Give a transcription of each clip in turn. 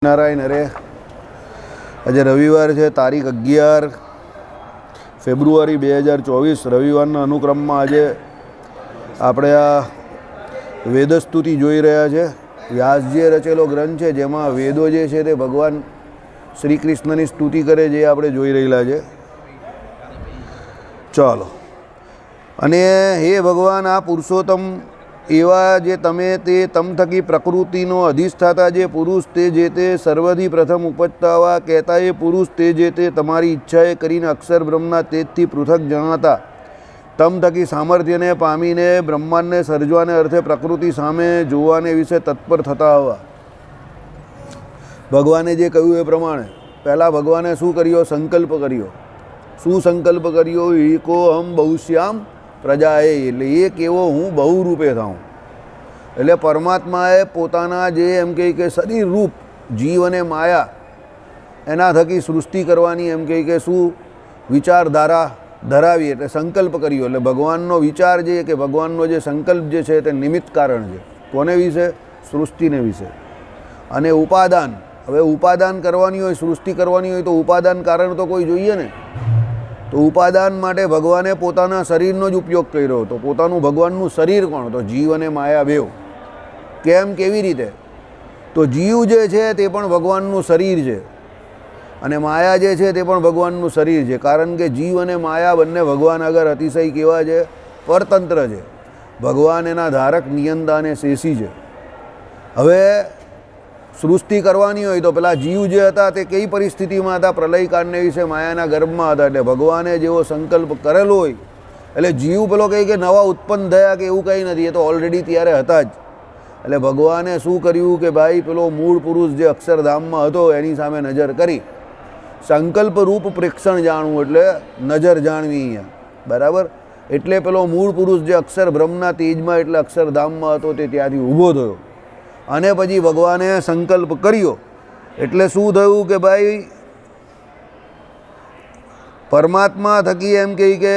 નારાયણ અરે આજે રવિવાર છે, તારીખ 11 ફેબ્રુઆરી 2024 રવિવારના અનુક્રમમાં આજે આપણે આ વેદસ્તુતિ જોઈ રહ્યા છે. વ્યાસજીએ રચેલો ગ્રંથ છે જેમાં વેદો જે છે તે ભગવાન શ્રી કૃષ્ણની સ્તુતિ કરે જે આપણે જોઈ રહેલા છે. ચાલો, અને હે ભગવાન, આ પુરુષોત્તમ એવા જે તમે તે તમ થકી પ્રકૃતિનો અધિષ્ઠાતા જે પુરુષ તે જે તે સર્વથી પ્રથમ ઉપજતાવા કહેતા એ પુરુષ તે જે તે તમારી ઈચ્છાએ કરીને અક્ષર બ્રહ્મના તેજથી પૃથક જણાતા તમ થકી સામર્થ્યને પામીને બ્રહ્માંડને સર્જવાને અર્થે પ્રકૃતિ સામે જોવાને વિશે તત્પર થતા હોવા. ભગવાને જે કહ્યું એ પ્રમાણે પહેલાં ભગવાને શું કર્યો? સંકલ્પ કર્યો. શું સંકલ્પ કર્યો? એકો હમ બહુશ્યામ પ્રજાએ, એટલે એ કેવો હું બહુરૂપે થાઉં. એટલે પરમાત્માએ પોતાના જે એમ કહે કે શરીર રૂપ જીવ અને માયા એના થકી સૃષ્ટિ કરવાની એમ કહે કે શું વિચારધારા ધરાવી, એટલે સંકલ્પ કર્યો. એટલે ભગવાનનો વિચાર જે કે ભગવાનનો જે સંકલ્પ જે છે તે નિમિત્ત કારણ છે. કોને વિશે? સૃષ્ટિને વિશે. અને ઉપાદાન, હવે ઉપાદાન કરવાની હોય, સૃષ્ટિ કરવાની હોય તો ઉપાદાન કારણ તો કોઈ જોઈએ ને. તો ઉપાદાન માટે ભગવાને પોતાના શરીરનો જ ઉપયોગ કર્યો. તો પોતાનું ભગવાનનું શરીર કોણ? તો જીવ અને માયા બેવ. કેમ? કેવી રીતે? તો જીવ જે છે તે પણ ભગવાનનું શરીર છે અને માયા જે છે તે પણ ભગવાનનું શરીર છે. કારણ કે જીવ અને માયા બંને ભગવાન આગળ અતિશય કેવા છે? પરતંત્ર છે. ભગવાન એના ધારક, નિયંતા અને શેષી છે. હવે સૃષ્ટિ કરવાની હોય તો પેલા જીવ જે હતા તે કઈ પરિસ્થિતિમાં હતા? પ્રલયકાળને વિશે માયાના ગર્ભમાં હતા. એટલે ભગવાને જેવો સંકલ્પ કરેલો હોય એટલે જીવ પેલો કહે કે નવા ઉત્પન્ન થયા કે એવું કંઈ નથી, એ તો ઓલરેડી ત્યારે હતા જ. એટલે ભગવાને શું કર્યું કે ભાઈ પેલો મૂળ પુરુષ જે અક્ષરધામમાં હતો એની સામે નજર કરી સંકલ્પ રૂપ પ્રેક્ષણ જાણવું, એટલે નજર જાણવી અહીંયા, બરાબર. એટલે પેલો મૂળ પુરુષ જે અક્ષર બ્રહ્મના તેજમાં એટલે અક્ષરધામમાં હતો તે ત્યાંથી ઊભો થયો અને પછી ભગવાને સંકલ્પ કર્યો. એટલે શું થયું કે ભાઈ પરમાત્મા થકી એમ કહે કે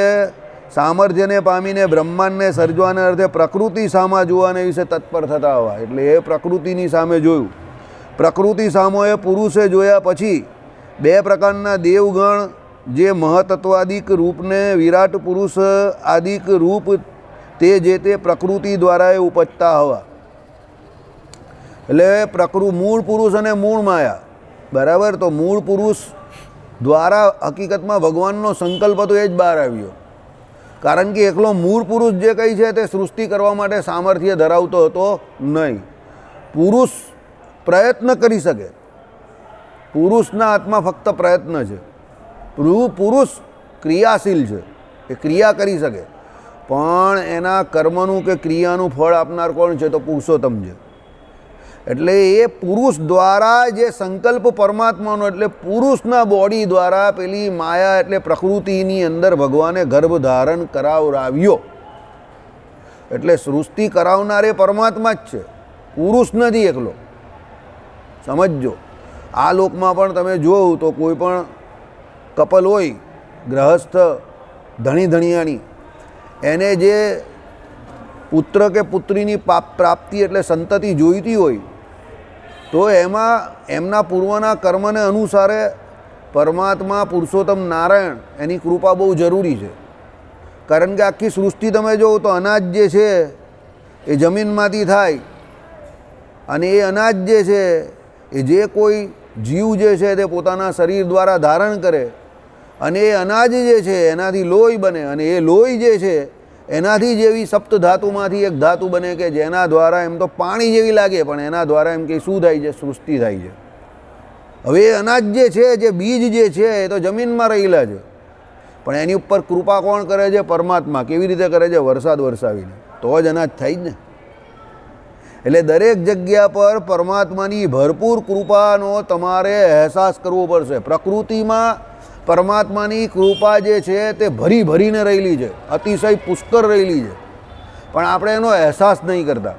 સામર્થ્યને પામીને બ્રહ્માંડને સર્જવાને અર્થે પ્રકૃતિ સામા જોવાને વિશે તત્પર થતા હોવા. એટલે એ પ્રકૃતિની સામે જોયું. પ્રકૃતિ સામો એ પુરુષે જોયા પછી બે પ્રકારના દેવગણ જે મહતત્વાદિક રૂપને વિરાટ પુરુષ આદિક રૂપ તે જે તે પ્રકૃતિ દ્વારા એ ઉપજતા હોવા. એટલે મૂળ પુરુષ અને મૂળ માયા, બરાબર. તો મૂળ પુરુષ દ્વારા હકીકતમાં ભગવાનનો સંકલ્પ હતો એ જ બહાર આવ્યો. કારણ કે એકલો મૂળ પુરુષ જે કંઈ છે તે સૃષ્ટિ કરવા માટે સામર્થ્ય ધરાવતો હતો નહીં. પુરુષ પ્રયત્ન કરી શકે, પુરુષના હાથમાં ફક્ત પ્રયત્ન છે. પુરુષ ક્રિયાશીલ છે, એ ક્રિયા કરી શકે, પણ એના કર્મનું કે ક્રિયાનું ફળ આપનાર કોણ છે? તો પુરુષોત્તમ છે. એટલે એ પુરુષ દ્વારા જે સંકલ્પ પરમાત્માનો, એટલે પુરુષના બોડી દ્વારા પેલી માયા એટલે પ્રકૃતિની અંદર ભગવાને ગર્ભ ધારણ કરાવરાવ્યો. એટલે સૃષ્ટિ કરાવનાર એ પરમાત્મા જ છે, પુરુષ નથી એકલો. સમજજો. આ લોકમાં પણ તમે જોવો તો કોઈ પણ કપલ હોય, ગ્રહસ્થ ધણી ધણિયાણી, એને જે પુત્ર કે પુત્રીની પ્રાપ્તિ એટલે સંતતિ જોઈતી હોય તો એમાં એમના પૂર્વના કર્મને અનુસારે પરમાત્મા પુરુષોત્તમ નારાયણ એની કૃપા બહુ જરૂરી છે. કારણ કે આખી સૃષ્ટિ તમે જુઓ તો અનાજ જે છે એ જમીનમાંથી થાય અને એ અનાજ જે છે એ જે કોઈ જીવ જે છે તે પોતાના શરીર દ્વારા ધારણ કરે અને એ અનાજ જે છે એનાથી લોહી બને અને એ લોહી જે છે એનાથી જેવી સપ્ત ધાતુમાંથી એક ધાતુ બને કે જેના દ્વારા એમ તો પાણી જેવી લાગે પણ એના દ્વારા એમ કે શું થાય છે? સૃષ્ટિ થાય છે. હવે એ અનાજ જે છે, જે બીજ જે છે એ તો જમીનમાં રહેલા છે, પણ એની ઉપર કૃપા કોણ કરે છે? પરમાત્મા. કેવી રીતે કરે છે? વરસાદ વરસાવીને. તો જ અનાજ થાય જ ને. એટલે દરેક જગ્યા પર પરમાત્માની ભરપૂર કૃપાનો તમારે અહેસાસ કરવો પડશે. પ્રકૃતિમાં પરમાત્માની કૃપા જે છે તે ભરી ભરીને રહેલી છે, અતિશય પુષ્કળ રહેલી છે, પણ આપણે એનો અહેસાસ નહીં કરતા.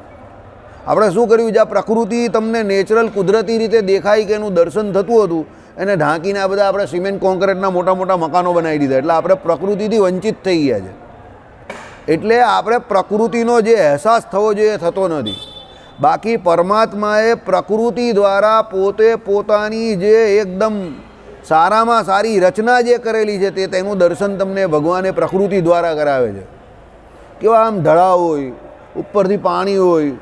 આપણે શું કર્યું? જ્યાં પ્રકૃતિ તમને નેચરલ કુદરતી રીતે દેખાય કે એનું દર્શન થતું હતું એને ઢાંકીને આ બધા આપણે સિમેન્ટ કોન્ક્રીટના મોટા મોટા મકાનો બનાવી દીધા. એટલે આપણે પ્રકૃતિથી વંચિત થઈ ગયા છે. એટલે આપણે પ્રકૃતિનો જે અહેસાસ થવો જોઈએ થતો નથી. બાકી પરમાત્માએ પ્રકૃતિ દ્વારા પોતે પોતાની જે એકદમ સારામાં સારી રચના જે કરેલી છે તેનું દર્શન તમને ભગવાને પ્રકૃતિ દ્વારા કરાવે છે. કેવા આમ ઢળાવ હોય, ઉપરથી પાણી હોય,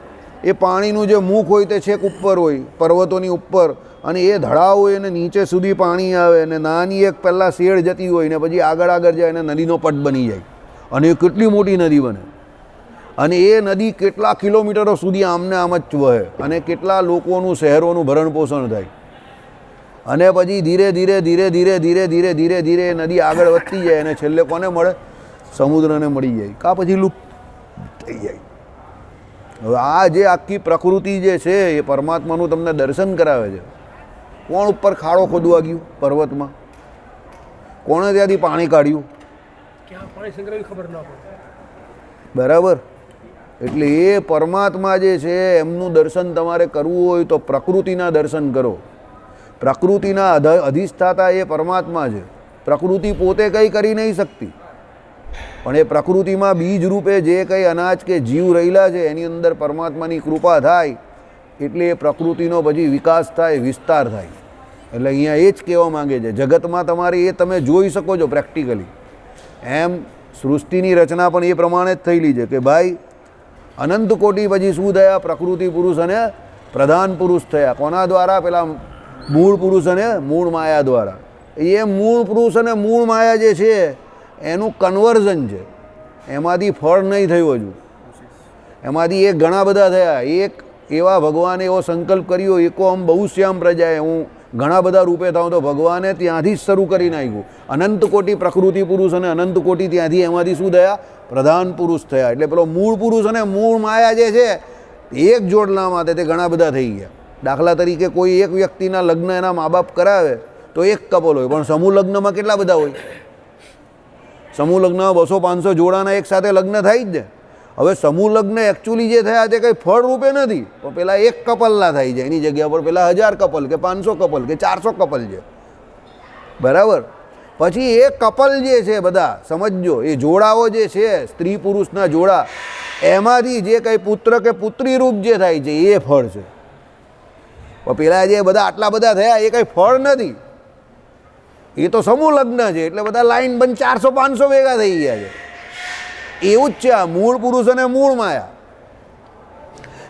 એ પાણીનું જે મુખ હોય તે છેક ઉપર હોય પર્વતોની ઉપર, અને એ ઢળાવ હોય અને નીચે સુધી પાણી આવે અને નાની એક પહેલાં શેડ જતી હોય ને પછી આગળ આગળ જાય અને નદીનો પટ બની જાય, અને એ કેટલી મોટી નદી બને, અને એ નદી કેટલા કિલોમીટરો સુધી આમને આમ જ વહે, અને કેટલા લોકોનું શહેરોનું ભરણ પોષણ થાય, અને પછી ધીરે ધીરે ધીરે ધીરે ધીરે ધીરે ધીરે ધીરે નદી આગળ વધતી જાય અને છેલ્લે કોને મળે? સમુદ્રને મળી જાય, કાં પછી લુપ્ત થઈ જાય. હવે આ જે આખી પ્રકૃતિ જે છે એ પરમાત્માનું તમને દર્શન કરાવે છે. કોણ ઉપર ખાડો ખોદવા ગયું પર્વતમાં? કોણે ત્યાંથી પાણી કાઢ્યું? બરાબર. એટલે એ પરમાત્મા જે છે એમનું દર્શન તમારે કરવું હોય તો પ્રકૃતિના દર્શન કરો. પ્રકૃતિના અધિષ્ઠાતા એ પરમાત્મા છે. પ્રકૃતિ પોતે કંઈ કરી નહીં શકતી, પણ એ પ્રકૃતિમાં બીજ રૂપે જે કંઈ અનાજ કે જીવ રહેલા છે એની અંદર પરમાત્માની કૃપા થાય એટલે એ પ્રકૃતિનો પછી વિકાસ થાય, વિસ્તાર થાય. એટલે અહીંયા એ જ કહેવા માંગે છે, જગતમાં તમારે એ તમે જોઈ શકો છો પ્રેક્ટિકલી. એમ સૃષ્ટિની રચના પણ એ પ્રમાણે જ થયેલી છે કે ભાઈ અનંત કોટી પછી શું થયા? પ્રકૃતિ પુરુષ અને પ્રધાન પુરુષ થયા. કોના દ્વારા? પેલા મૂળ પુરુષ અને મૂળ માયા દ્વારા. એ મૂળ પુરુષ અને મૂળ માયા જે છે એનું કન્વર્ઝન છે, એમાંથી ફળ નહીં થયું હજુ. એમાંથી એક ઘણા બધા થયા. એક એવા ભગવાને એવો સંકલ્પ કર્યો, એકો આમ બહુશ્યામ પ્રજાએ, હું ઘણા બધા રૂપે થાઉં, તો ભગવાને ત્યાંથી જ શરૂ કરી નાખ્યું. અનંત કોટી પ્રકૃતિ પુરુષ અને અનંત કોટી ત્યાંથી એમાંથી શું થયા? પ્રધાન પુરુષ થયા. એટલે પેલો મૂળ પુરુષ અને મૂળ માયા જે છે એક જોડલા માટે તે ઘણા બધા થઈ ગયા. દાખલા તરીકે કોઈ એક વ્યક્તિના લગ્ન એના મા બાપ કરાવે તો એક કપલ હોય, પણ સમૂહ લગ્નમાં કેટલા બધા હોય? સમૂહ લગ્નમાં 200-500 જોડાના એક સાથે લગ્ન થાય જ ને. હવે સમૂહ લગ્ન એકચ્યુઅલી જે થયા તે કંઈ ફળ રૂપે નથી, તો પેલા એક કપલના થઈ જાય, એની જગ્યા પર પેલા 1000 કપલ કે 500 કપલ કે 400 કપલ છે. બરાબર. પછી એ કપલ જે છે બધા સમજો, એ જોડાઓ જે છે સ્ત્રી પુરુષના જોડા, એમાંથી જે કંઈ પુત્ર કે પુત્રી રૂપ જે થાય છે એ ફળ છે. પણ પેલા જે બધા આટલા બધા થયા એ કંઈ ફળ નથી, એ તો સમૂહ લગ્ન છે એટલે બધા લાઈન બંધ 400-500 ભેગા થઈ ગયા છે. એવું જ છે આ મૂળ પુરુષ અને મૂળ માયા.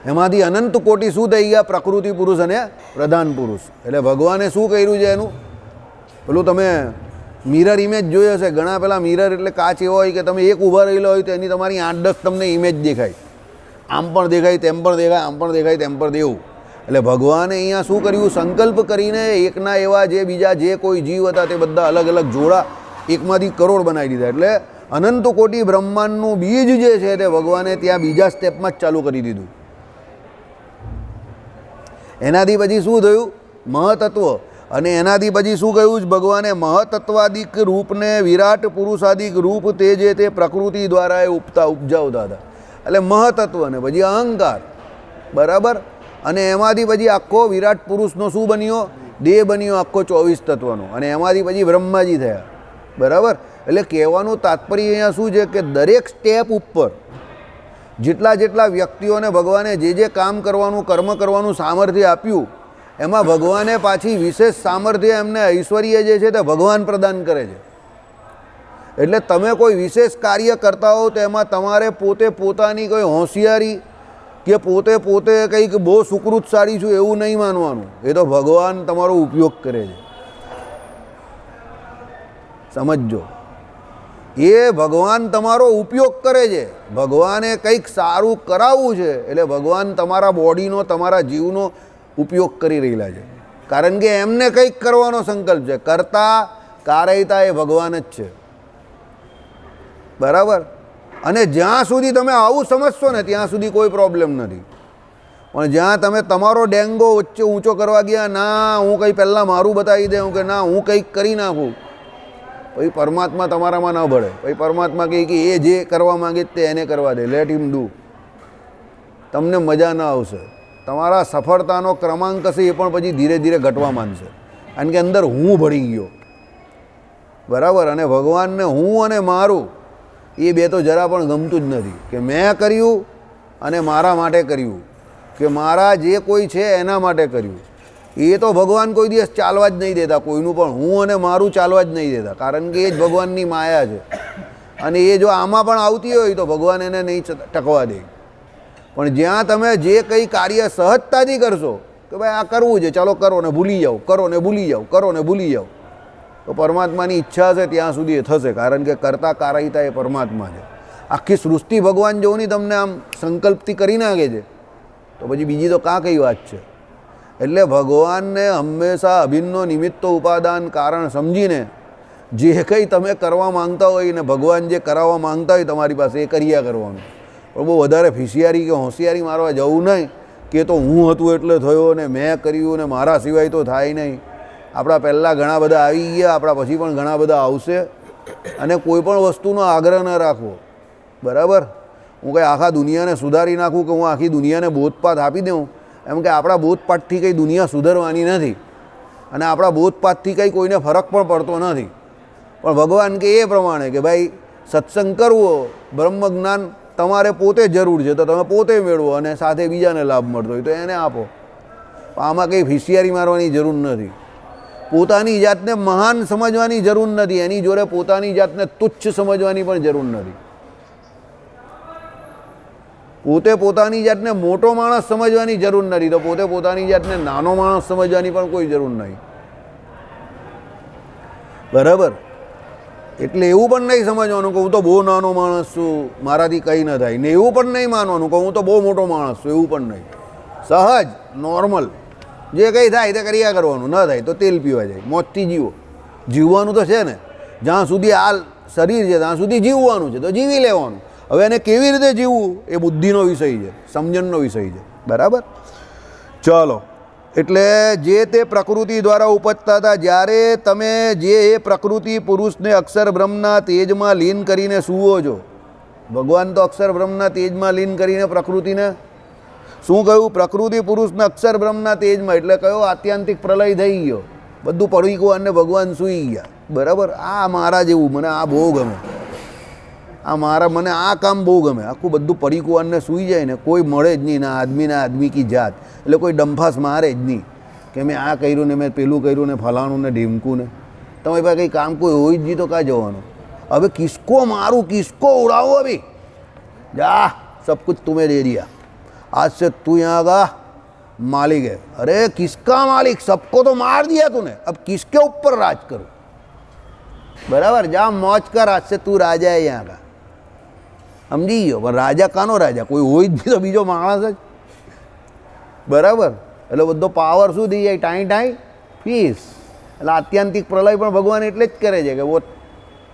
એમાંથી અનંત કોટી શું થઈ ગયા? પ્રકૃતિ પુરુષ અને પ્રધાન પુરુષ. એટલે ભગવાને શું કર્યું છે એનું? પેલું તમે મિરર ઇમેજ જોઈ હશે. ઘણા પેલા મિરર એટલે કાચ એવો હોય કે તમે એક ઊભા રહેલા હોય તો એની તમારી 8-10 તમને ઇમેજ દેખાય, આમ પણ દેખાય, તેમ પણ દેખાય, આમ પણ દેખાય, તેમ પણ દેવું. એટલે ભગવાને અહીંયા શું કર્યું? સંકલ્પ કરીને એકના એવા જે બીજા જે કોઈ જીવ હતા તે બધા અલગ અલગ જોડા એકમાંથી કરોડ બનાવી દીધા. એટલે અનંત કોટી બ્રહ્માંડનું બીજ જે છે તે ભગવાને ત્યાં બીજા સ્ટેપમાં જ ચાલુ કરી દીધું. એનાથી પછી શું થયું? મહતત્વ. અને એનાથી પછી શું કહ્યું? ભગવાને મહતત્વાદિક રૂપને વિરાટ પુરુષાદિક રૂપ તે જે તે પ્રકૃતિ દ્વારા એ ઉપજાવતા હતા. એટલે મહતત્વ ને પછી અહંકાર. બરાબર. અને એમાંથી પછી આખો વિરાટ પુરુષનો શું બન્યો? દેહ બન્યો આખો 24 તત્વનો. અને એમાંથી પછી બ્રહ્માજી થયા. બરાબર. એટલે કહેવાનું તાત્પર્ય અહીંયા શું છે કે દરેક સ્ટેપ ઉપર જેટલા જેટલા વ્યક્તિઓને ભગવાને જે જે કામ કરવાનું, કર્મ કરવાનું સામર્થ્ય આપ્યું, એમાં ભગવાને પાછી વિશેષ સામર્થ્ય એમને ઐશ્વર્ય જે છે તે ભગવાન પ્રદાન કરે છે. એટલે તમે કોઈ વિશેષ કાર્ય કરતા હો તો એમાં તમારે પોતે પોતાની કોઈ હોશિયારી કે પોતે કંઈક બહુ સુકૃતશાળી છું એવું નહીં માનવાનું. એ તો ભગવાન તમારો ઉપયોગ કરે છે. સમજો, એ ભગવાન તમારો ઉપયોગ કરે છે. ભગવાને કંઈક સારું કરાવવું છે એટલે ભગવાન તમારા બોડીનો, તમારા જીવનો ઉપયોગ કરી રહેલા છે. કારણ કે એમને કંઈક કરવાનો સંકલ્પ છે. કરતા કારયતા એ ભગવાન જ છે. બરાબર. અને જ્યાં સુધી તમે આવું સમજશો ને ત્યાં સુધી કોઈ પ્રોબ્લેમ નથી. પણ જ્યાં તમે તમારો ડેંગો વચ્ચે ઊંચો કરવા ગયા, ના હું કંઈ પહેલાં મારું બતાવી દઉં કે ના હું કંઈક કરી નાખું, પછી પરમાત્મા તમારામાં ન ભળે. પછી પરમાત્મા કહે કે એ જે કરવા માંગે તે એને કરવા દે, લેટ હિમ ડુ. તમને મજા ન આવશે. તમારા સફળતાનો ક્રમાંક હશે એ પણ પછી ધીરે ધીરે ઘટવા માંડશે. કારણ કે અંદર હું ભળી ગયો. બરાબર. અને ભગવાનને હું અને મારું એ બે તો જરા પણ ગમતું જ નથી કે મેં કર્યું અને મારા માટે કર્યું. કે મારા જે કોઈ છે એના માટે કર્યું. એ તો ભગવાન કોઈ દિવસ ચાલવા જ નહીં દેતા કોઈનું, પણ હું અને મારું ચાલવા જ નહીં દેતા, કારણ કે એ જ ભગવાનની માયા છે. અને એ જો આમાં પણ આવતી હોય તો ભગવાન એને નહીં ટકવા દે. પણ જ્યાં તમે જે કંઈ કાર્ય સહજતાથી કરશો કે ભાઈ આ કરવું છે, ચાલો કરો ને ભૂલી જાઓ, કરો ને ભૂલી જાઓ, કરો ને ભૂલી જાઓ, તો પરમાત્માની ઈચ્છા છે ત્યાં સુધી એ થશે, કારણ કે કરતા કારયિતા એ પરમાત્મા છે. આખી સૃષ્ટિ ભગવાન જોની તમને આમ સંકલ્પથી કરી નાખે છે, તો પછી બીજી તો કાં કઈ વાત છે. એટલે ભગવાનને હંમેશા અભિન્નો નિમિત્તો ઉપાદાન કારણ સમજીને જે કંઈ તમે કરવા માંગતા હોય ને ભગવાન જે કરાવવા માંગતા હોય તમારી પાસે એ કર્યા કરવાનું. પણ બહુ વધારે ફિસિયારી કે હોશિયારી મારવા જવું નહીં કે તો હું હતું એટલે થયો ને મેં કર્યું ને મારા સિવાય તો થાય નહીં. આપણા પહેલાં ઘણા બધા આવી ગયા, આપણા પછી પણ ઘણા બધા આવશે. અને કોઈ પણ વસ્તુનો આગ્રહ ન રાખવો, બરાબર. હું કંઈ આખા દુનિયાને સુધારી નાખું કે હું આખી દુનિયાને બોધપાઠ આપી દઉં, એમ કે આપણા બોધપાઠથી કંઈ દુનિયા સુધરવાની નથી અને આપણા બોધપાઠથી કંઈ કોઈને ફરક પણ પડતો નથી. પણ ભગવાન કે એ પ્રમાણે કે ભાઈ સત્સંગ કરવો, બ્રહ્મ જ્ઞાન તમારે પોતે જરૂર છે તો તમે પોતે મેળવો અને સાથે બીજાને લાભ મળતો હોય તો એને આપો. આમાં કંઈ ફિસિયારી મારવાની જરૂર નથી. પોતાની જાતને મહાન સમજવાની જરૂર નથી, એની જોડે પોતાની જાતને તુચ્છ સમજવાની પણ જરૂર નથી. પોતે પોતાની જાતને મોટો માણસ સમજવાની જરૂર નથી તો પોતે પોતાની જાતને નાનો માણસ સમજવાની પણ કોઈ જરૂર નહીં, બરાબર. એટલે એવું પણ નહીં સમજવાનું કે હું તો બહુ નાનો માણસ છું, મારાથી કંઈ ન થાય, ને એવું પણ નહીં માનવાનું કે હું તો બહુ મોટો માણસ છું, એવું પણ નહીં. સહજ નોર્મલ જે કંઈ થાય તે કર્યા કરવાનું, ન થાય તો તેલ પીવા જાય, મોજથી જીવો. જીવવાનું તો છે ને, જ્યાં સુધી આ શરીર છે ત્યાં સુધી જીવવાનું છે તો જીવી લેવાનું. હવે એને કેવી રીતે જીવવું એ બુદ્ધિનો વિષય છે, સમજણનો વિષય છે, બરાબર. ચાલો, એટલે જે તે પ્રકૃતિ દ્વારા ઉપજતા હતા, જ્યારે તમે જે એ પ્રકૃતિ પુરુષને અક્ષર બ્રહ્મના તેજમાં લીન કરીને સૂવો છો. ભગવાન તો અક્ષર બ્રહ્મના તેજમાં લીન કરીને પ્રકૃતિને શું કહ્યું? પ્રકૃતિ પુરુષના અક્ષર બ્રહ્મના તેજમાં, એટલે કયો આત્યંતિક પ્રલય થઈ ગયો, બધું પડીકું અને ભગવાન સૂઈ ગયા, બરાબર. આ મારા જેવું મને આ બહુ ગમે, મને આ કામ બહુ ગમે. આખું બધું પડીકું અને સૂઈ જાય ને કોઈ મળે જ નહીં, ના આદમી કી જાત, એટલે કોઈ ડંફાસ મારે જ નહીં કે મેં આ કર્યું ને મેં પેલું કર્યું ને ફલાણું ને ઢીમકું ને. તમારી પાસે કંઈ કામ કોઈ હોય જ નહીં તો કાં જવાનું? હવે કિસકો મારું, કિસકો ઉડાવો અભી, જા सब कुछ तुम्हें दे दिया, आज से तू यहाँ का मालिक है. अरे किसका मालिक? सबको तो मार दिया तूने, अब किसके ऊपर राज करो, बराबर. જા મોજ કર, आज से तू राजा है यहाँ का, સમજી ગયો. પણ રાજા કાનો રાજા? કોઈ હોય જ નહીં તો બીજો માણસ જ, બરાબર. એટલે બધો પાવર શું થઈ જાય? Tie tie fees. એટલે આત્યંતિક પ્રલય પણ ભગવાન એટલે જ કરે છે કે વો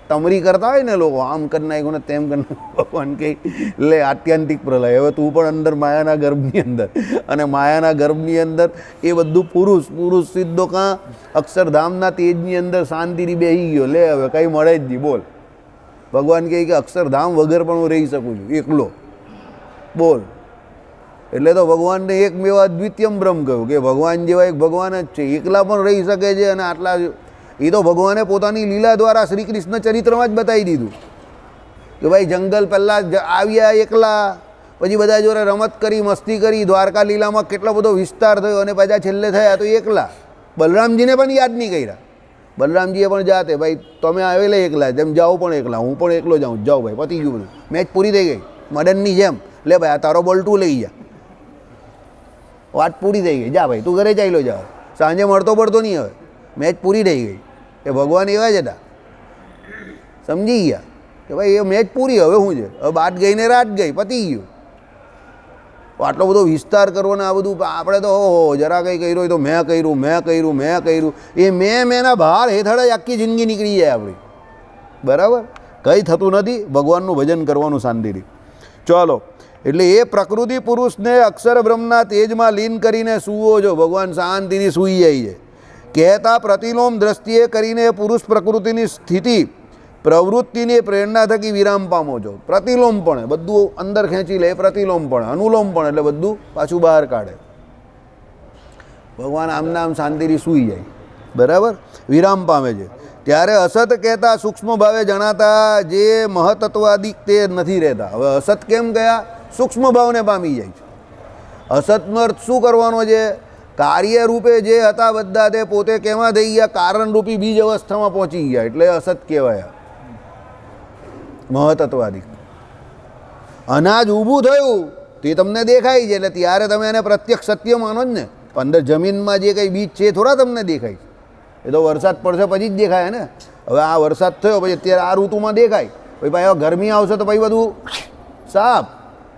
તમરી કરતા હોય ને લોકો, આમ કરી નાખ્યું ને તેમ કરી નાખ્યું, ભગવાન કહે એટલે આત્યંતિક પ્રલય. હવે તું પણ અંદર માયાના ગર્ભની અંદર, અને માયાના ગર્ભની અંદર એ બધું પુરુષ સીધો કાં અક્ષરધામના તેજની અંદર શાંતિથી બેસી ગયો. લે હવે કંઈ મળે જ નહીં, બોલ. ભગવાન કહે કે અક્ષરધામ વગર પણ હું રહી શકું છું એકલો, બોલ. એટલે તો ભગવાનને એકમેવા દ્વિતીયમ બ્રહ્મ કહ્યું કે ભગવાન જેવા એક ભગવાન જ છે, એકલા પણ રહી શકે છે. અને આટલા એ તો ભગવાને પોતાની લીલા દ્વારા શ્રી કૃષ્ણ ચરિત્રમાં જ બતાવી દીધું કે ભાઈ જંગલ પહેલાં આવ્યા એકલા, પછી બધા જોડે રમત કરી, મસ્તી કરી, દ્વારકા લીલામાં કેટલો બધો વિસ્તાર થયો, અને પાછા છેલ્લે થયા તો એકલા. બલરામજીને પણ યાદ નહીં કર્યા. બલરામજીએ પણ જાતે ભાઈ તમે આવેલા એકલા, જેમ જાઓ પણ એકલા, હું પણ એકલો જાઉં, જાઓ ભાઈ, પતી ગયું બધું, મેચ પૂરી થઈ ગઈ. મદનની જેમ, લે ભાઈ આ તારો બોલ તું લઈ જા, વાત પૂરી થઈ ગઈ, જા ભાઈ તું ઘરે ચાલ્યો જા, સાંજે મળતો પડતો નહીં, હવે મેચ પૂરી થઈ ગઈ. એ ભગવાન એવા જ હતા, સમજી ગયા કે ભાઈ એ મેચ પૂરી, હવે શું છે, હવે બાદ ગઈ ને રાત ગઈ, પતી ગયું. આટલો બધો વિસ્તાર કરવો ને આ બધું આપણે તો જરા કંઈ કર્યું હોય તો મેં કર્યું, એ મેંના બહાર હેઠળ જ આખી જિંદગી નીકળી જાય આપણી, બરાબર. કંઈ થતું નથી, ભગવાનનું ભજન કરવાનું શાંતિથી. ચાલો, એટલે એ પ્રકૃતિ પુરુષને અક્ષર બ્રહ્મના તેજમાં લીન કરીને સૂવો છો, ભગવાન શાંતિથી સૂઈ જાય છે. કહેતા પ્રતિલોમ દ્રષ્ટિએ કરીને પુરુષ પ્રકૃતિની સ્થિતિ પ્રવૃત્તિની પ્રેરણા થકી વિરામ પામો છો. પ્રતિલોમ પણ બધું અંદર ખેંચી લે, પ્રતિલોમ પણ, અનુલોમ પણ, એટલે બધું પાછું બહાર કાઢે. ભગવાન આમના આમ શાંતિથી સૂઈ જાય, બરાબર, વિરામ પામે છે. ત્યારે અસત કહેતા સૂક્ષ્મ ભાવે જણાતા જે મહતત્વાદિક તે નથી રહેતા. હવે અસત કેમ ગયા? સૂક્ષ્મ ભાવને પામી જાય છે. અસતનો અર્થ શું કરવાનો છે? કાર્ય રૂપે જે હતા બધા તે પોતે કેમાં થઈ ગયા? કારણરૂપી બીજ અવસ્થામાં પહોંચી ગયા, એટલે અસત કહેવાય. મહતત્વાદી અનાજ ઊભું થયું તે તમને દેખાય છે, એટલે ત્યારે તમે એને પ્રત્યક્ષ સત્ય માનો જ ને. અંદર જમીનમાં જે કંઈ બીજ છે થોડા તમને દેખાય? એ તો વરસાદ પડશે પછી જ દેખાય ને. હવે આ વરસાદ થયો પછી અત્યારે આ ઋતુમાં દેખાય, પછી ભાઈ હવે ગરમી આવશે તો પછી બધું સાફ,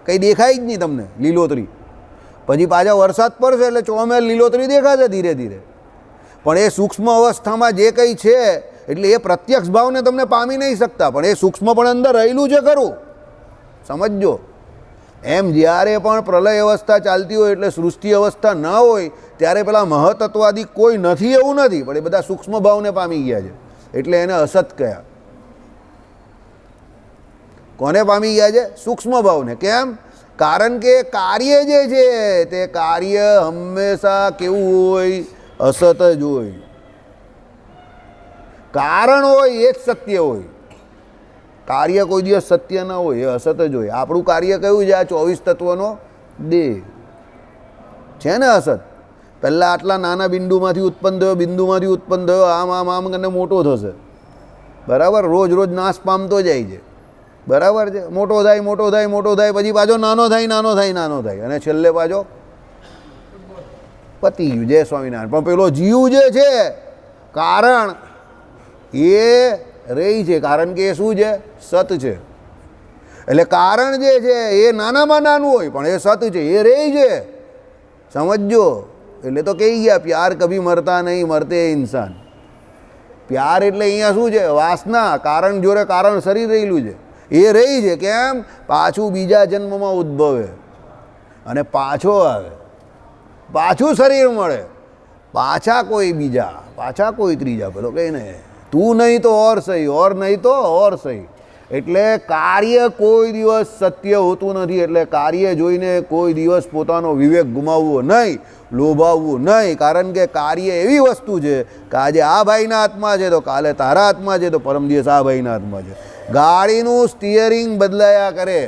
કંઈ દેખાય જ નહીં તમને લીલોતરી. પછી પાછા વરસાદ પડશે એટલે ચોમેર લીલોતરી દેખાશે ધીરે ધીરે. પણ એ સૂક્ષ્મ અવસ્થામાં જે કંઈ છે એટલે એ પ્રત્યક્ષ ભાવને તમને પામી નહીં શકતા, પણ એ સૂક્ષ્મ પણ અંદર રહેલું છે ખરું, સમજજો. એમ જ્યારે પણ પ્રલય અવસ્થા ચાલતી હોય એટલે સૃષ્ટિ અવસ્થા ન હોય ત્યારે પેલા મહતત્વાદી કોઈ નથી એવું નથી, પણ એ બધા સૂક્ષ્મ ભાવને પામી ગયા છે એટલે એને અસત કહ્યા. કોને પામી ગયા છે? સૂક્ષ્મ ભાવને. કેમ? કારણ કે કાર્ય જે છે તે કાર્ય હંમેશા કેવું હોય? અસત જ હોય. કારણ હોય એ જ સત્ય હોય, કાર્ય કોઈ દિવસ સત્ય ન હોય, એ અસત જ હોય. આપણું કાર્ય કયું છે? આ 24 તત્વનો દેહ છે ને અસત. પહેલાં આટલા નાના બિંદુમાંથી ઉત્પન્ન થયો, બિંદુમાંથી ઉત્પન્ન થયો, આમ આમ આમ કરીને મોટો થશે, બરાબર? રોજ રોજ નાશ પામતો જાય છે, બરાબર છે? મોટો થાય મોટો થાય મોટો થાય, પછી પાછો નાનો થાય નાનો થાય નાનો થાય, અને છેલ્લે પાછો પતી ગયું. જય સ્વામિનારાયણ. પણ પેલો જીવ જે છે કારણ એ રહી છે, કારણ કે એ શું છે? સત છે. એટલે કારણ જે છે એ નાનામાં નાનું હોય પણ એ સત છે, એ રહી છે, સમજો. એટલે તો કહી ગયા પ્યાર કભી મરતા નહીં, મરતે ઇન્સાન. પ્યાર એટલે અહીંયા શું છે? વાસના. કારણ જોડે કારણ શરીર રહેલું છે, એ રહી છે. કેમ? પાછું બીજા જન્મમાં ઉદ્ભવે અને પાછો આવે, પાછું શરીર મળે, પાછા કોઈ બીજા, પાછા કોઈ ત્રીજા. પેલો કહે ને તું નહીં તો ઓર સહી, ઓર નહીં તો ઓર સહી. એટલે કાર્ય કોઈ દિવસ સત્ય હોતું નથી. એટલે કાર્ય જોઈને કોઈ દિવસ પોતાનો વિવેક ગુમાવવો નહીં, લોભાવવું નહીં. કારણ કે કાર્ય એવી વસ્તુ છે કે આજે આ ભાઈના હાથમાં છે તો કાલે તારા હાથમાં છે, તો પરમ દિવસ આ ભાઈના હાથમાં છે. ગાડીનું સ્ટિયરિંગ બદલાયા કરે,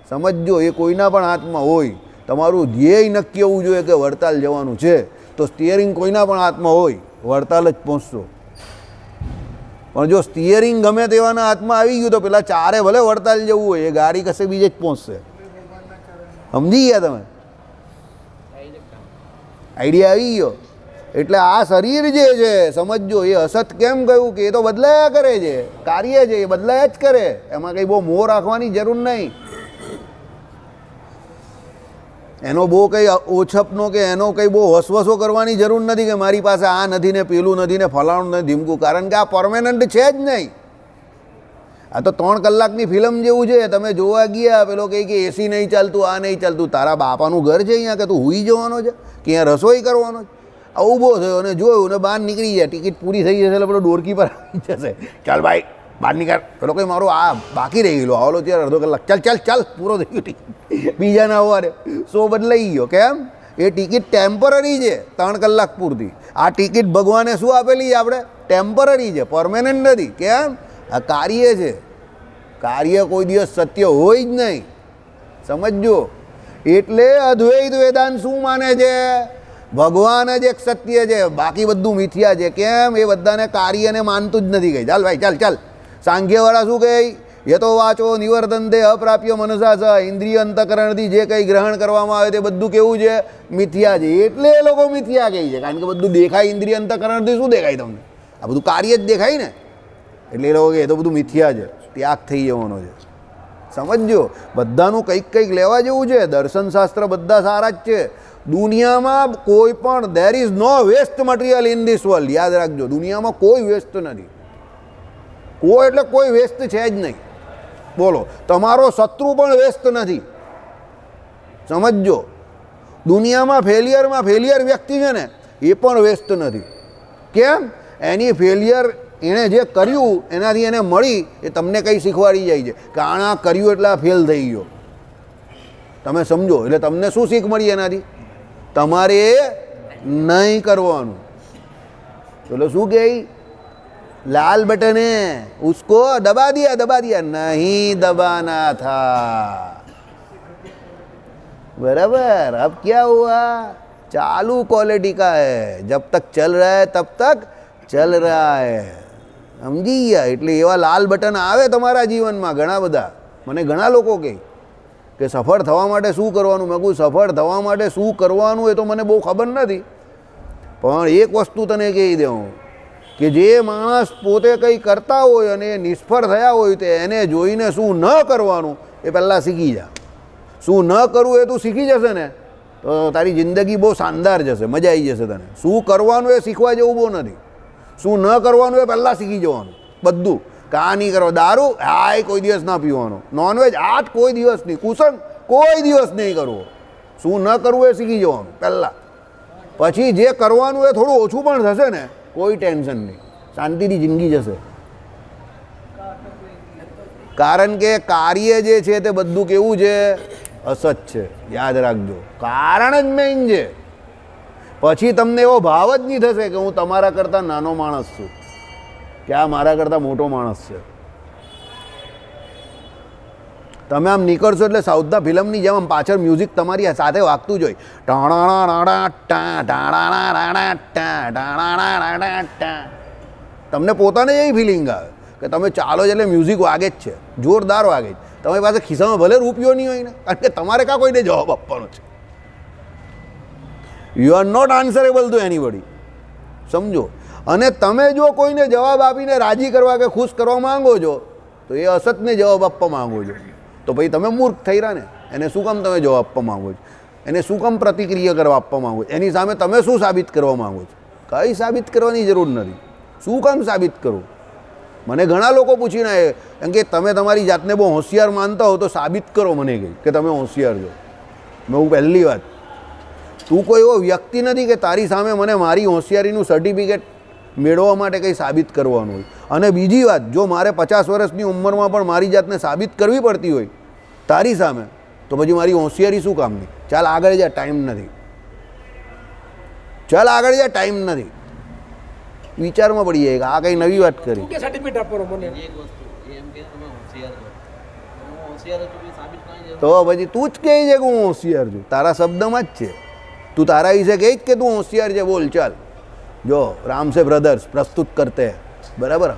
સમજો. એ કોઈના પણ હાથમાં હોય. તમારું ધ્યેય નક્કી હોવું જોઈએ કે વડતાલ જવાનું છે, તો સ્ટિયરિંગ કોઈના પણ હાથમાં હોય, વડતાલ જ પહોંચશો. પણ જો સ્ટિયરિંગ ગમે તેવાના હાથમાં આવી ગયું તો પેલા ચારે ભલે વડતાલ જવું હોય, એ ગાડી કશે બીજે જ પહોંચશે. સમજી ગયા તમે? આઈડિયા આવી ગયો? એટલે આ શરીર જે છે સમજો, એ અસત કેમ કહ્યું? કે એ તો બદલાયા કરે છે, કાર્ય છે એ બદલાયા જ કરે, એમાં કંઈ બહુ મોહ રાખવાની જરૂર નહીં. એનો બહુ કંઈ ઓછપનો કે એનો કંઈ બહુ વસવસો કરવાની જરૂર નથી કે મારી પાસે આ નથી ને પેલું નથી ને ફલાણું નથી ધીમકું. કારણ કે આ પરમેનન્ટ છે જ નહીં. આ તો 3 કલાકની ફિલ્મ જેવું છે. તમે જોવા ગયા, પેલો કહે કે એસી નહીં ચાલતું, આ નહીં ચાલતું. તારા બાપાનું ઘર છે અહીંયા કે તું હુઈ જવાનો છે કે અહીંયા રસોઈ કરવાનો છે? આ ઊભો થયો અને જોયું ને બહાર નીકળી જાય. ટિકિટ પૂરી થઈ જશે એટલે પેલો ડોરકી પર આવી જશે, ચાલ ભાઈ બહાર નીકળ. પેલો કંઈ મારો આ બાકી રહી ગયેલો, આવલો ત્યારે અડધો કલાક, ચાલ ચાલ ચાલ, પૂરો થઈ ગયો ટિકિટ. બીજાના અવારે શો બદલાઈ ગયો. કેમ? એ ટિકિટ ટેમ્પરરી છે, 3 કલાક પૂરતી. આ ટિકિટ ભગવાને શું આપેલી છે? આપણે ટેમ્પરરી છે, પરમેનન્ટ નથી. કેમ? આ કાર્ય છે. કાર્ય કોઈ દિવસ સત્ય હોય જ નહીં, સમજો. એટલે અદ્વૈત વેદાંત શું માને છે? ભગવાન જ એક સત્ય છે, બાકી બધું મિથ્યા છે. કેમ? એ બધાને કાર્યને માનતું જ નથી. કહી ચાલ ભાઈ ચાલ ચાલ. સાંખ્યવાળા શું કહે? યતો વાચો નિવર્તનતે અપ્રાપ્ય મનસા સ. ઇન્દ્રિય અંતકરણથી જે કંઈ ગ્રહણ કરવામાં આવે તે બધું કેવું છે? મિથ્યા છે. એટલે એ લોકો મિથ્યા કહે છે, કારણ કે બધું દેખાય. ઇન્દ્રિય અંતકરણથી શું દેખાય તમને? આ બધું કાર્ય જ દેખાય ને. એટલે એ લોકો કહે એ તો બધું મિથ્યા છે, ત્યાગ થઈ જવાનો છે. સમજો, બધાનું કંઈક કંઈક લેવા જેવું છે. દર્શનશાસ્ત્ર બધા સારા જ છે. દુનિયામાં કોઈ પણ there is no waste material in this world. યાદ રાખજો, દુનિયામાં કોઈ વેસ્ટ નથી. કોઈ એટલે કોઈ વેસ્ટ છે જ નહીં. બોલો, તમારો શત્રુ પણ વેસ્ટ નથી, સમજો. દુનિયામાં ફેલિયર વ્યક્તિ છે ને, એ પણ વેસ્ટ નથી. કેમ? એની ફેલિયર એણે જે કર્યું એનાથી એને મળી, એ તમને કંઈ શીખવાડી જાય છે કે આ કર્યું એટલે આ ફેલ થઈ ગયો. તમે સમજો. એટલે તમને શું શીખ મળી એનાથી? તમારે નહીં કરવાનું. ચલો શું કહે? लाल बटन है, उसको दबा दिया नहीं दबाना था. बराबर. अब क्या हुआ, चालू क्वालिटी का है, जब तक चल रहा है तब तक चल रहा है. સમજી ગયા? એટલે એવા લાલ બટન આવે તમારા જીવનમાં ઘણા બધા. મને ઘણા લોકો કહે કે સફળ થવા માટે શું કરવાનું. મેં કહું સફળ થવા માટે શું કરવાનું એ તો મને બહુ ખબર નથી, પણ એક વસ્તુ તને કહી દઉં કે જે માણસ પોતે કંઈ કરતા હોય અને એ નિષ્ફળ થયા હોય તો એને જોઈને શું ન કરવાનું એ પહેલાં શીખી જા. શું ન કરવું એ તું શીખી જશે ને તો તારી જિંદગી બહુ શાનદાર જશે, મજા આવી જશે તને. શું કરવાનું એ શીખવા જેવું બહુ નથી. શું ન કરવાનું એ પહેલાં શીખી જવાનું બધું. કા નહીં કરવા, દારૂ હાય કોઈ દિવસ ના પીવાનો, નોનવેજ આ જ કોઈ દિવસ નહીં, કુસંગ કોઈ દિવસ નહીં કરવો. શું ન કરવું એ શીખી જવાનું પહેલાં. પછી જે કરવાનું એ થોડું ઓછું પણ થશે ને કોઈ ટેન્શન નહીં, શાંતિથી જિંદગી જશે. કારણ કે કાર્ય જે છે તે બધું કેવું છે, અસત છે, યાદ રાખજો. કારણ જ મેઇન છે. પછી તમને એવો ભાવ જ નહીં થશે કે હું તમારા કરતાં નાનો માણસ છું, કે આ મારા કરતાં મોટો માણસ છે. તમે આમ નીકળશો એટલે સાઉથના ફિલ્મની જેમ આમ પાછળ મ્યુઝિક તમારી સાથે વાગતું જ હોય. તમને પોતાને એવી ફિલિંગ આવે કે તમે ચાલો એટલે મ્યુઝિક વાગે જ છે, જોરદાર વાગે છે. તમારી પાસે ખિસ્સામાં ભલે રૂપિયો નહીં હોય ને, કારણ કે તમારે કાં કોઈને જવાબ આપવાનો છે. You are not answerable to anybody. સમજો. અને તમે જો કોઈને જવાબ આપીને રાજી કરવા કે ખુશ કરવા માંગો છો તો એ અસતને જવાબ આપવા માંગો છો, તો પછી તમે મૂર્ખ થઈ રહ્યા ને. એને શું કામ તમે જવાબ આપવા માંગો છો? એને શું કામ પ્રતિક્રિયા કરવા આપવા માંગો છો? એની સામે તમે શું સાબિત કરવા માંગો છો? કંઈ સાબિત કરવાની જરૂર નથી. શું કામ સાબિત કરવું? મને ઘણા લોકો પૂછીને આવે કેમ કે તમે તમારી જાતને બહુ હોશિયાર માનતા હો તો સાબિત કરો મને કહી કે તમે હોશિયાર છો. મેં હું પહેલી વાત, તું કોઈ એવો વ્યક્તિ નથી કે તારી સામે મને મારી હોશિયારીનું સર્ટિફિકેટ મેળવવા માટે કંઈ સાબિત કરવાનું હોય. અને બીજી વાત, જો મારે 50 વર્ષની ઉંમરમાં પણ મારી જાતને સાબિત કરવી પડતી હોય તારી સામે, તો પછી મારી હોશિયારી શું કામની? ચાલ આગળ જા, ટાઈમ નથી. ચાલ આગળ જા, ટાઈમ નથી. વિચારમાં પડી જાય કે આ કંઈ નવી વાત કરી. તો પછી તું જ કહે છે કે હું હોશિયાર છું, તારા શબ્દમાં જ છે. તું તારા વિશે કહે જ કે તું હોશિયાર છે. બોલ ચાલ. જો રામસે બ્રદર્સ પ્રસ્તુત કરતે હૈ, બરાબર,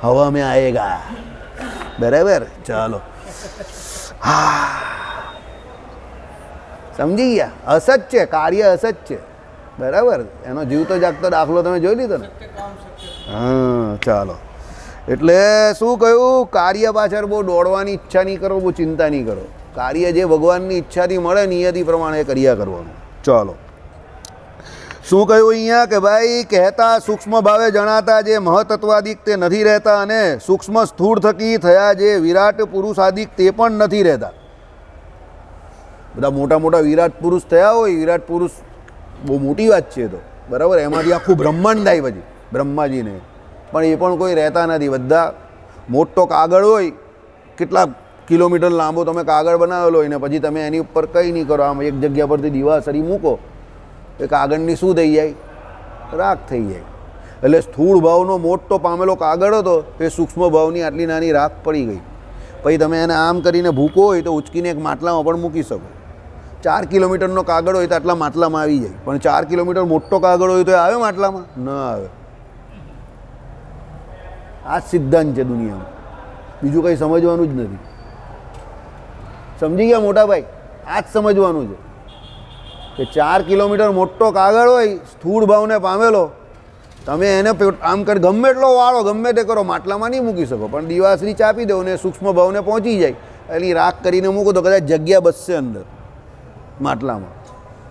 હવા મેં આએગા, બરાબર. ચાલો, હા, સમજી ગયા? અસત છે, કાર્ય અસત છે, બરાબર. એનો જીવતો જાગતો દાખલો તમે જોઈ લીધો ને. હા, ચાલો. એટલે શું કહ્યું? કાર્ય પાછળ બહુ દોડવાની ઈચ્છા નહીં કરો, બહુ ચિંતા નહીં કરો. કાર્ય જે ભગવાનની ઈચ્છાથી મળે નિયતિ પ્રમાણે કર્યા કરવાનું. ચાલો, શું કહ્યું અહીંયા કે ભાઈ કહેતા સૂક્ષ્મ ભાવે જણાતા જે મહતત્વાદિક તે નથી રહેતા, અને સૂક્ષ્મ સ્થૂળ થકી થયા જે વિરાટ પુરુષાદિક તે પણ નથી રહેતા. બધા મોટા મોટા વિરાટ પુરુષ થયા હોય, વિરાટ પુરુષ બહુ મોટી વાત છે તો, બરાબર. એમાંથી આખું બ્રહ્માંડ થાય પછી બ્રહ્માજીને, પણ એ પણ કોઈ રહેતા નથી. બધા મોટો કાગળ હોય, કેટલા કિલોમીટર લાંબો તમે કાગળ બનાવેલો હોય ને પછી તમે એની ઉપર કંઈ નહીં કરો, આમ એક જગ્યા પરથી દિવાસળી મૂકો, એ કાગળની શું થઈ જાય? રાખ થઈ જાય. એટલે સ્થૂળ ભાવનો મોટો પામેલો કાગળ હતો એ સૂક્ષ્મ ભાવની આટલી નાની રાખ પડી ગઈ. પછી તમે એને આમ કરીને ભૂકો હોય તો ઉચકીને એક માટલામાં પણ મૂકી શકો. 4 કિલોમીટરનો કાગળ હોય તો આટલા માટલામાં આવી જાય, પણ 4 કિલોમીટર મોટો કાગળ હોય તો એ આવે માટલામાં? ન આવે. આ જ સિદ્ધાંત છે દુનિયામાં, બીજું કંઈ સમજવાનું જ નથી. સમજી ગયા મોટા ભાઈ? આ જ સમજવાનું છે કે 4 કિલોમીટર મોટો કાગળ હોય સ્થૂળ ભાવને પામેલો, તમે એને આમ કરી ગમે એટલો વાળો ગમે તે કરો, માટલામાં નહીં મૂકી શકો. પણ દિવાસળી ચાપી દો ને સૂક્ષ્મ ભાવને પહોંચી જાય, એની રાખ કરીને મૂકો તો કદાચ જગ્યા બચશે અંદર માટલામાં.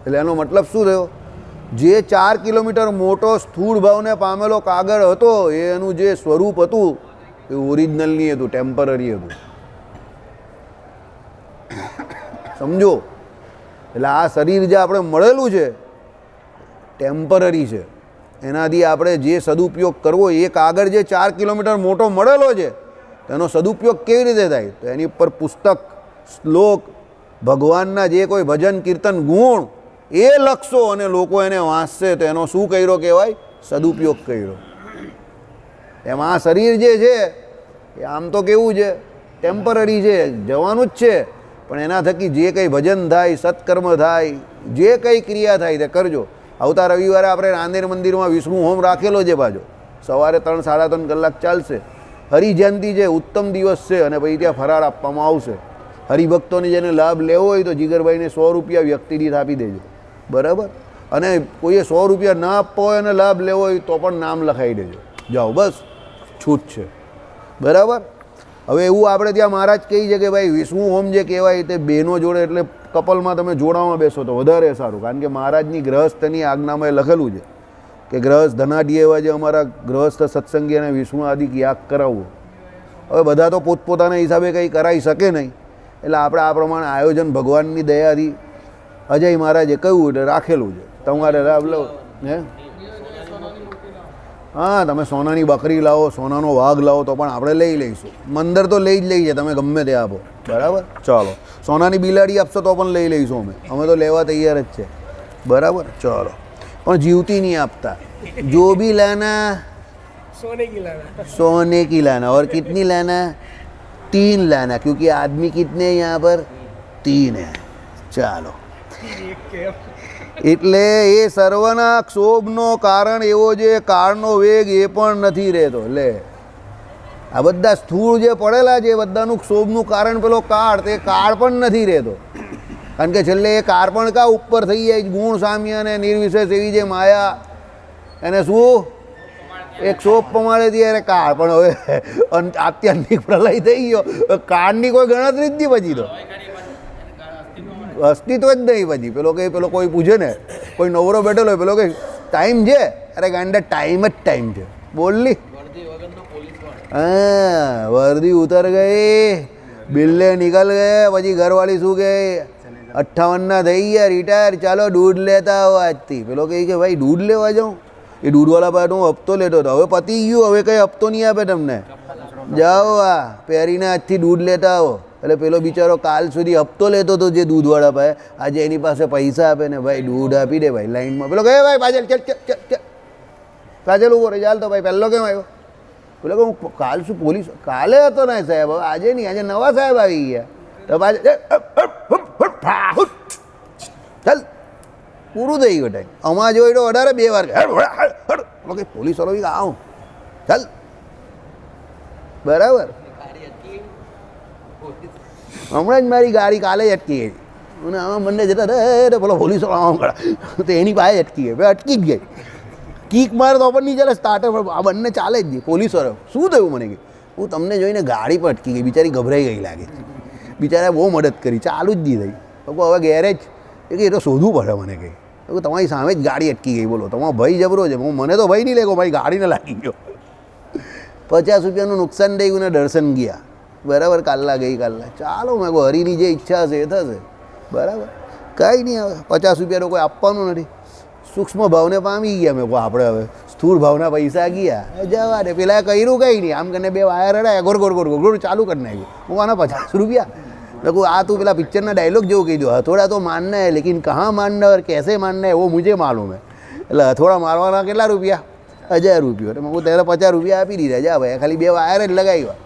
એટલે એનો મતલબ શું થયો? જે 4 કિલોમીટર મોટો સ્થૂળ ભાવને પામેલો કાગળ હતો એનું જે સ્વરૂપ હતું એ ઓરિજિનલ નહીં હતું, ટેમ્પરરી હતું. સમજો? એટલે આ શરીર જે આપણે મળેલું છે ટેમ્પરરી છે. એનાથી આપણે જે સદુપયોગ કરવો, એ કાગળ જે 4 કિલોમીટર મોટો મળેલો છે તેનો સદુપયોગ કેવી રીતે થાય? તો એની ઉપર પુસ્તક, શ્લોક, ભગવાનના જે કોઈ ભજન કીર્તન ગુણ એ લખશો અને લોકો એને વાંચશે તો એનો શું કર્યો કહેવાય? સદુપયોગ કર્યો. એમાં આ શરીર જે છે એ આમ તો કેવું છે? ટેમ્પરરી છે, જવાનું જ છે, પણ એના થકી જે કંઈ ભજન થાય, સત્કર્મ થાય, જે કંઈ ક્રિયા થાય તે કરજો. આવતા રવિવારે આપણે રાંદેર મંદિરમાં વિષ્ણુ હોમ રાખેલો છે પાછો, સવારે 3-3.5 કલાક ચાલશે. હરિજયંતિ છે, ઉત્તમ દિવસ છે, અને પછી ત્યાં ફરાળ આપવામાં આવશે. હરિભક્તોને જેને લાભ લેવો હોય તો જીગરભાઈને 100 રૂપિયા વ્યક્તિ દીઠ આપી દેજો, બરાબર. અને કોઈએ 100 રૂપિયા ના આપવા હોય અને લાભ લેવો હોય તો પણ નામ લખાવી દેજો. જાઓ, બસ છૂટ છે, બરાબર. હવે એવું આપણે ત્યાં મહારાજ કહી છે કે ભાઈ વિષ્ણુ હોમ જે કહેવાય તે બહેનો જોડે, એટલે કપલમાં તમે જોડામાં બેસો તો વધારે સારું, કારણ કે મહારાજની ગ્રહસ્થની આજ્ઞામાં એ લખેલું છે કે ગ્રહસ્થ ધનાઢ્ય એવા જે અમારા ગ્રહસ્થ સત્સંગી અને વિષ્ણુ આદિ યાગ કરાવવો. હવે બધા તો પોતપોતાના હિસાબે કંઈ કરાવી શકે નહીં, એટલે આપણે આ પ્રમાણે આયોજન ભગવાનની દયાથી અજય મહારાજે કહ્યું એટલે રાખેલું છે. તમારે લાભ લો. હે, હા, તમે સોનાની બકરી લાવો, સોનાનો વાઘ લાવો તો પણ આપણે લઈ લઈશું. મંદર તો લઈ જ લઈએ, તમે ગમે તે આપો, બરાબર. ચાલો, સોનાની બિલાડી આપશો તો પણ લઈ લઈશું અમે તો લેવા તૈયાર જ છે, બરાબર. ચાલો, પણ જીવતી नहीं આપતા. जो भी लाना सोने की लाना. और कितनी लाना? 3 लाना, क्योंकि आदमी कितने हैं यहाँ पर? 3 है. ચાલો, એટલે એ સર્વના ક્ષોભનો કારણ એવો જે કાળનો વેગ એ પણ નથી રહેતો. લે, આ બધા સ્થૂળ જે પડેલા છે બધાનું ક્ષોભનું કારણ પેલો કાળ, તે કાળ પણ નથી રહેતો. કારણ કે છેલ્લે એ કાળ પણ કા ઉપર થઈ જાય, ગુણ સામ્ય અને નિર્વિશેષ એવી જે માયા એને શું એક ક્ષોભ પમાડે ત્યારે કાળ પણ હવે આત્યંતિક પ્રલય થઈ ગયો, કાળની કોઈ ગણતરી જ નહીં પછી તો અસ્તિત્વ જ નહીં પછી. પેલો કોઈ પૂછે ને, કોઈ નવરો બેઠેલો હોય, પેલો કે ટાઈમ છે, અરે ગાંડા ટાઈમ જ ટાઈમ છે, બોલલી. હા, વર્દી ઉતર ગઈ, બિલ્લે નિકલ ગયે, પછી ઘરવાળી શું કહે 58 થઈ ગયા, રિટાયર, ચાલો દૂધ લેતા આવો આજથી. પેલો કહે કે ભાઈ દૂધ લેવા જાઉં? એ દૂધવાળા પાસે હું હપ્તો લેતો હતો, હવે પતી ગયું, હવે કંઈ હપ્તો નહીં આપે તમને, જાઓ આ પહેરીને આજથી દૂધ લેતા આવો. એટલે પેલો બિચારો કાલ સુધી હપ્તો લેતો હતો જે દૂધવાળા પાસે, આજે એની પાસે પૈસા આપે ને ભાઈ દૂધ આપી દે ભાઈ લાઈનમાં. પેલો કહે ભાઈ પાછળ ચલ પાછળ ઉભો રહે, ચાલ તો ભાઈ પહેલો કેમ આવ્યો? પેલો કે હું કાલ શું પોલીસ કાલે હતો ને સાહેબ, હવે આજે નહીં, આજે નવા સાહેબ આવી ગયા તો પાછળ ચાલ, પૂરું થઈ ગયું ટાઈમ. અમારા જોઈ તો વધારે 2 વાર પોલીસ વાળો આવું ચાલ, બરાબર. હમણાં જ મારી ગાડી કાલે જ અટકી ગઈ અને આમાં બંને જતા રહે, પેલો પોલીસ વાળો આમ ખડા તો એની પાસે અટકી ગઈ, અટકી જ ગઈ. કીક મારે તો પણ નહીં ચાલે, સ્ટાર્ટર આ બંને ચાલે જ નહીં. પોલીસ વાળો શું થયું મને કે હું તમને જોઈને ગાડી પર અટકી ગઈ, બિચારી ગભરાઈ ગઈ લાગે, બિચારા બહુ મદદ કરી, ચાલુ જ નહીં થઈ. હવે ગેરેજ એ કે એ તો શોધવું પડે મને કંઈ, તમારી સામે જ ગાડી અટકી ગઈ, બોલો તમારો ભાઈ જબરો છે. મને તો ભાઈ નહીં લેગો, મારી ગાડીને લાગી ગયો. 50 રૂપિયાનું નુકસાન થઈ ગયું ને દર્શન ગયા, બરાબર. કાલના ગઈકાલના ચાલો, મેં કહું હરીની જે ઈચ્છા હશે એ થશે, બરાબર. કાંઈ નહીં, હવે 50 રૂપિયા તો કોઈ આપવાનું નથી, સૂક્ષ્મ ભાવને પામી ગયા. મેં કહું આપણે હવે સ્થૂળ ભાવના પૈસા ગયા, જવા દે. પેલા કર્યું કંઈ નહીં, આમ કરીને 2 વાયર અડાયા, ગોર ગોર ગોર ગોર ચાલુ કરી નાખ્યું. હું આના 50 રૂપિયા. મેં કહું આ તું પેલા પિક્ચરના ડાયલોગ જેવું કહી દો, હથોડા તો માનના હે લેકિન કहाँ માનના और कैसे मारना है वो मुझे मालूम है. એટલે હથોડા મારવાના કેટલા રૂપિયા? 1000 રૂપિયા. એટલે મેં કહું ત્યારે 50 રૂપિયા આપી દીધા, જા ભાઈ, ખાલી 2 વાયર જ લગાવ્યા.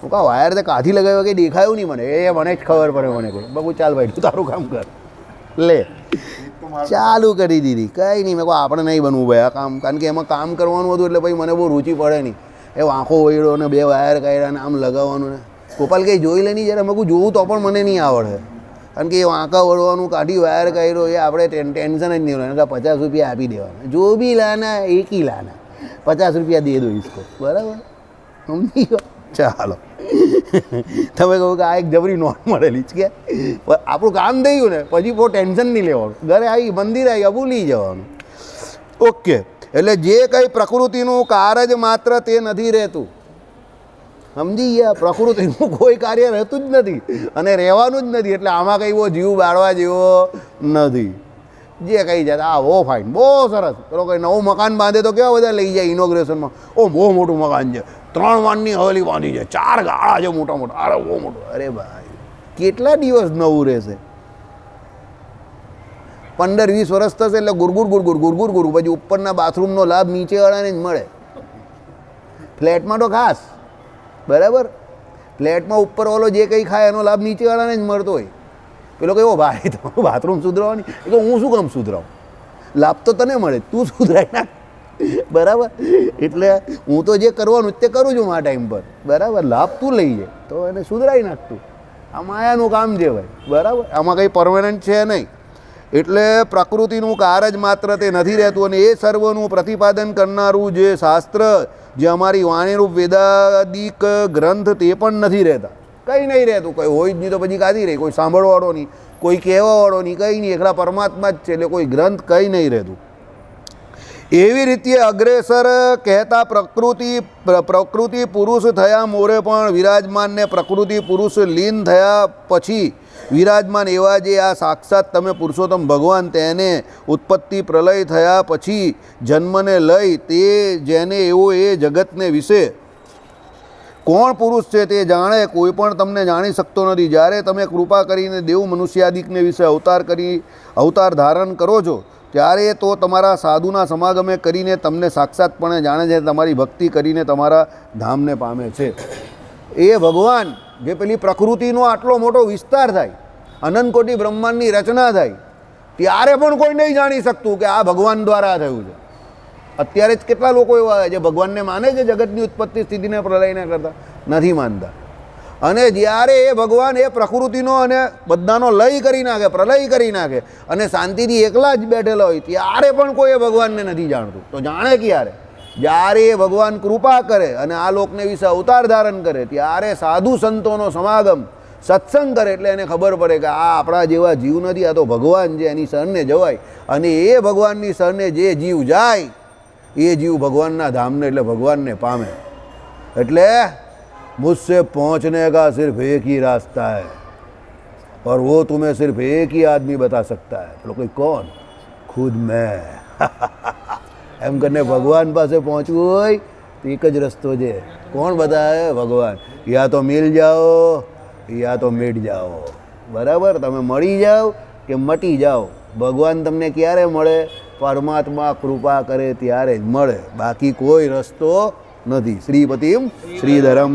હું કહું વાયર તો કાથી લગાવ્યો કંઈ દેખાયું નહીં મને, એ મને જ ખબર પડે. મને કહું બહુ ચાલ ભાઈ તું તારું કામ કર, લે ચાલુ કરી દીધી. કંઈ નહીં, મેં કહું આપણે નહીં બનવું ભાઈ આ કામ, કારણ કે એમાં કામ કરવાનું હતું એટલે ભાઈ મને બહુ રુચિ પડે નહીં. એ વાંખો વળ્યો ને 2 વાયર કાઢ્યા ને આમ લગાવવાનું ને ગોપાલ કંઈ જોઈ લે નહીં, જ્યારે મેં કહું જોવું તો પણ મને નહીં આવડે, કારણ કે એ વાંકા વળવાનું કાઢી વાયર કાઢ્યો એ આપણે ટેન્શન જ નહીં હોય. 50 રૂપિયા આપી દેવાના, જો બી લાના એક ही लाना, 50 રૂપિયા દે દો इसको, બરાબર. સમજી ગયો? ચાલો, તમે કહું કે આ એક જબરી નોટ મળેલી જ કે આપણું કામ થઈ ગયું ને પછી બહુ ટેન્શન નહીં લેવાનું, ઘરે આવી મંદિર આવી ભૂલી જવાનું. ઓકે, એટલે જે કંઈ પ્રકૃતિનું કાર્ય જ માત્ર તે નથી રહેતું, સમજી ગયા? પ્રકૃતિનું કોઈ કાર્ય રહેતું જ નથી અને રહેવાનું જ નથી, એટલે આમાં કંઈ બહુ જીવ બાળવા જેવો નથી. જે કંઈ જાય આ બહુ ફાઇન, બહુ સરસ. પેલો કંઈ નવું મકાન બાંધે તો કેવા બધા લઈ જાય ઇનોગ્રેશનમાં, ઓ બહુ મોટું મકાન છે, 3 માળની હવેલી બાંધી છે, 4 ગાળા છે મોટા મોટા, અરે બહુ મોટું. અરે ભાઈ કેટલા દિવસ નવું રહેશે? 15-20 વર્ષ થશે એટલે ગુરગુર ગુરગુર ગુરગુર ગુરગુર, પછી ઉપરના બાથરૂમનો લાભ નીચેવાળાને જ મળે, ફ્લેટમાં તો ખાસ, બરાબર. ફ્લેટમાં ઉપરવાળો જે કંઈ ખાય એનો લાભ નીચેવાળાને જ મળતો હોય, પેલો કહ્યો ભાઈ તમારું બાથરૂમ સુધરાવવાની, એ તો હું શું કામ સુધરાવું, લાભ તો તને મળે, તું સુધરાઈ નાખ. બરાબર, એટલે હું તો જે કરવાનું તે કરું છું આ ટાઈમ પર, બરાબર, લાભ તું લઈ જાય તો એને સુધરાઈ નાખતું. આ માયાનું કામ છે ભાઈ, બરાબર, આમાં કંઈ પરમેનન્ટ છે નહીં. એટલે પ્રકૃતિનું કાર જ માત્ર તે નથી રહેતું, અને એ સર્વનું પ્રતિપાદન કરનારું જે શાસ્ત્ર, જે અમારી વાણીરૂપ વેદાદિક ગ્રંથ, તે પણ નથી રહેતા. કંઈ નહીં રહેતું, કંઈ હોય જ નહીં તો પછી કાઢી રહી, કોઈ સાંભળવાળો નહીં, કોઈ કહેવાવાળો નહીં, કંઈ નહીં, એકલા પરમાત્મા જ છે. એટલે કોઈ ગ્રંથ કંઈ નહીં રહેતું. એવી રીતે અગ્રેસર કહેતા પ્રકૃતિ પુરુષ થયા મોરે પણ વિરાજમાન, ને પ્રકૃતિ પુરુષ લીન થયા પછી વિરાજમાન એવા જે આ સાક્ષાત તમે પુરુષોત્તમ ભગવાન, તેને ઉત્પત્તિ પ્રલય થયા પછી જન્મને લઈ તે જેને એવો એ જગતને વિશે કોણ પુરુષ છે તે જાણે, કોઈ પણ તમને જાણી શકતો નથી. જ્યારે તમે કૃપા કરીને દેવ મનુષ્યાદિકને વિશે અવતાર ધારણ કરો છો, ત્યારે તો તમારા સાધુના સમાગમે કરીને તમને સાક્ષાતપણે જાણે છે, તમારી ભક્તિ કરીને તમારા ધામને પામે છે. એ ભગવાન જે પેલી પ્રકૃતિનો આટલો મોટો વિસ્તાર થાય, અનંત કોટી બ્રહ્માંડની રચના થાય, ત્યારે પણ કોઈ નહીં જાણી શકતું કે આ ભગવાન દ્વારા થયું છે. અત્યારે જ કેટલા લોકો એવા જે ભગવાનને માને છે, જગતની ઉત્પત્તિ સ્થિતિને પ્રલયને કરતા નથી માનતા. અને જ્યારે એ ભગવાન એ પ્રકૃતિનો અને બધાનો લય કરી નાખે, પ્રલય કરી નાખે, અને શાંતિથી એકલા જ બેઠેલા હોય, ત્યારે પણ કોઈ એ ભગવાનને નથી જાણતું. તો જાણે ક્યારે? જ્યારે એ ભગવાન કૃપા કરે અને આ લોકને વિશે અવતાર ધારણ કરે, ત્યારે સાધુ સંતોનો સમાગમ, સત્સંગ કરે, એટલે એને ખબર પડે કે આ આપણા જેવા જીવ નથી, આ તો ભગવાન છે, એની શરણે જવાય. અને એ ભગવાનની શરણે જે જીવ જાય, એ જીવ ભગવાનના ધામને એટલે ભગવાનને પામે. એટલે मुझसे पहुंचने का सिर्फ एक ही रास्ता है और वो तुम्हें सिर्फ एक ही आदमी बता सकता है. तो कोई कौन? खुद मैं. એમ કરીને ભગવાન પાસે પહોંચવું હોય તો એક જ રસ્તો છે. કોણ બતાવે? ભગવાન. યા તો મિલ જાઓ યા તો મિટ જાઓ. બરાબર, તમે મળી જાઓ કે મટી જાઓ. ભગવાન તમને ક્યારે મળે? પરમાત્મા કૃપા કરે ત્યારે જ મળે, બાકી કોઈ રસ્તો નથી. શ્રીપતિમ શ્રીધરમ.